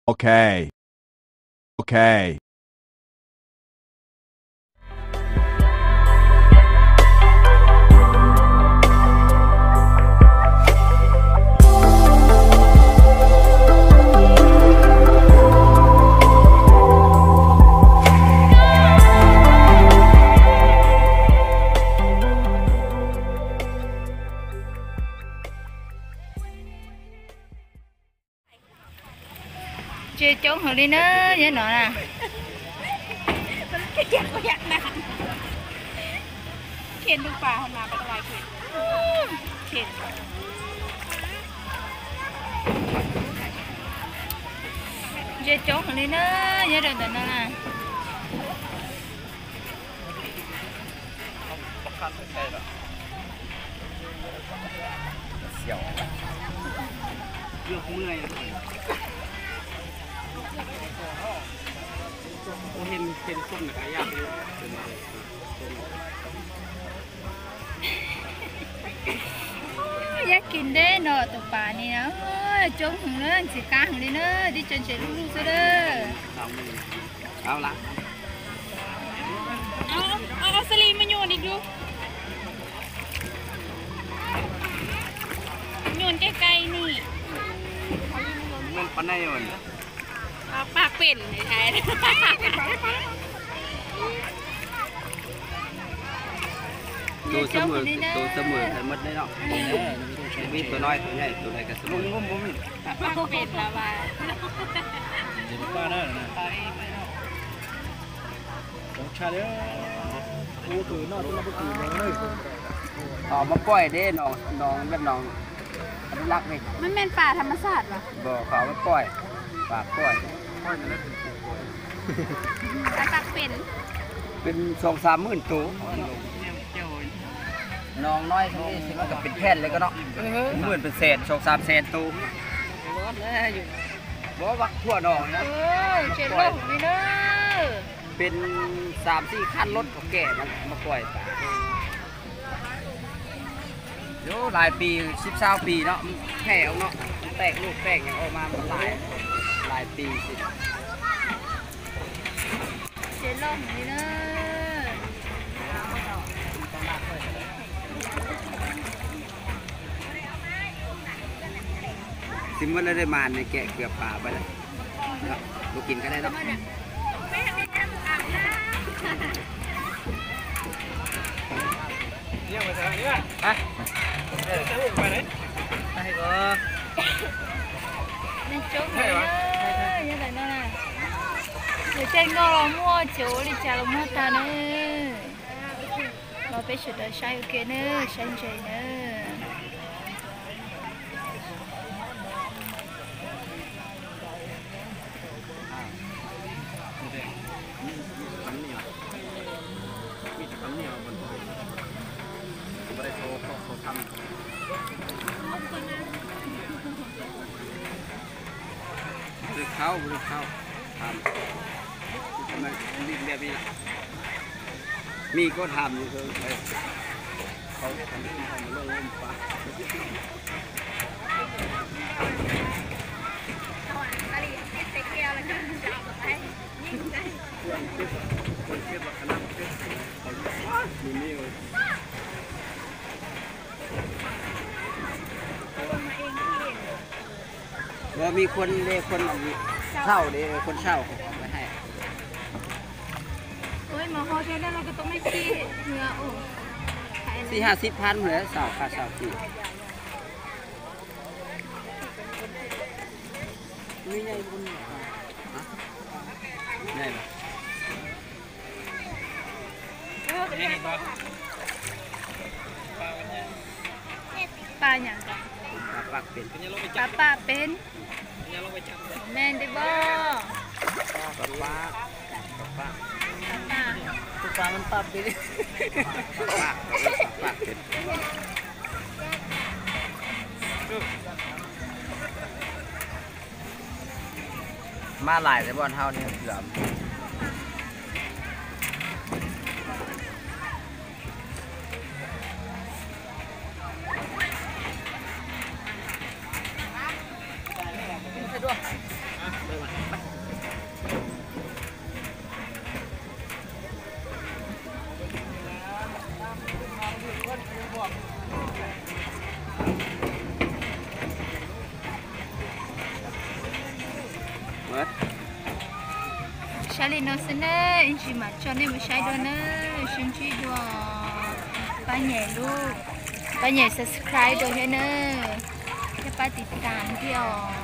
Okay. Okay. Chưa trốn hồi đi nữa với nó nè. Khiênลูกปลาเข้ามาไปตะไลเขียนchưa trốn hồi đi nữa với rồi tụi nó nè. Hên xuân là cái dạng Giác kinh đấy nọ tụi bà này nó trốn hằng nữa anh chỉ cá hằng đi nữa đi chân chạy lúc lúc rồi đó. Sao lắmเอาสลีมาโยนอีกดูโยนใกล้ๆนี่ มันปันได้ยังปากเป็นใช่ตัวเสมอให้มัดได้เนาะมีตัวน้อยตัวใหญ่ตัวไหนก็สมงมมี ปากเป็นละว่า เดี๋ยวป้าได้นะต้องชาเด้อโอ้ตื่นนอนต้องมาตื่นเลย ต่อมาปล่อยเด้น้องแบบน้องอนุรักษ์นี่ มันเป็นป่าธรรมชาติป่ะ บ่เขามาปล่อยปากปล่อย ปากเป็น 2-3 หมื่นตัวน้องน้อยนี่สิมันก็เป็นแผ่นเลยก็เนาะหมื่นเป็นแสน2-3 แสนตัวบ่วักทั่วน้องนะ เจ็ดโลกนี่เด้อ เป็น 3-4 คันรถของแก่มันมาปล่อยปลาโยหลายปี10-20 ปีเนาะแผ่เอาเนาะแตกลูกแตกอย่างออกมามันหลายปีสิ เจ็ดโลกนี่เด้อ ซิมมันได้มาในแกะเกลือปลาไปเลยลูกกินก็ได้เนาะเนี่ยมาจากนี้ป่ะฮะจะลูกไปไหนไปก็ nên chốt này đó như thế nào nè người trên ngô mua chỗ đi chả là mua ta nữa mà bây giờ đã sai ok nữa sai chơi nữaบริเข้าทำทำไมรีบแบบนี้มีก็ทำอยู่คือเขาทำมาลงปลาว่ามีคนเรียกคนเช่าเด้คนเช่าไม่ให้ ôi mà hồi thế là cái tôm này chi ngựa ổ 40-50 พันเลยเช่าค่าเช่าที่นี่ไงคุณไงปลาอย่างกัน ปลาปากเป็น ปลาเป็นแมนได้บ่ ปลา ตุ๊กตามันตัดไปดิ ปากเป็นมาหลายแต่บอลเท่านี้เกือบ ด้วย mất Sai lên nó xin nè, anh chị mà cho nên một sai đó nè, xin chị đùa ba nhẹ luôn, ba nhẹ subscribe đồ hết nè, cho baติดตามที่อ๋อ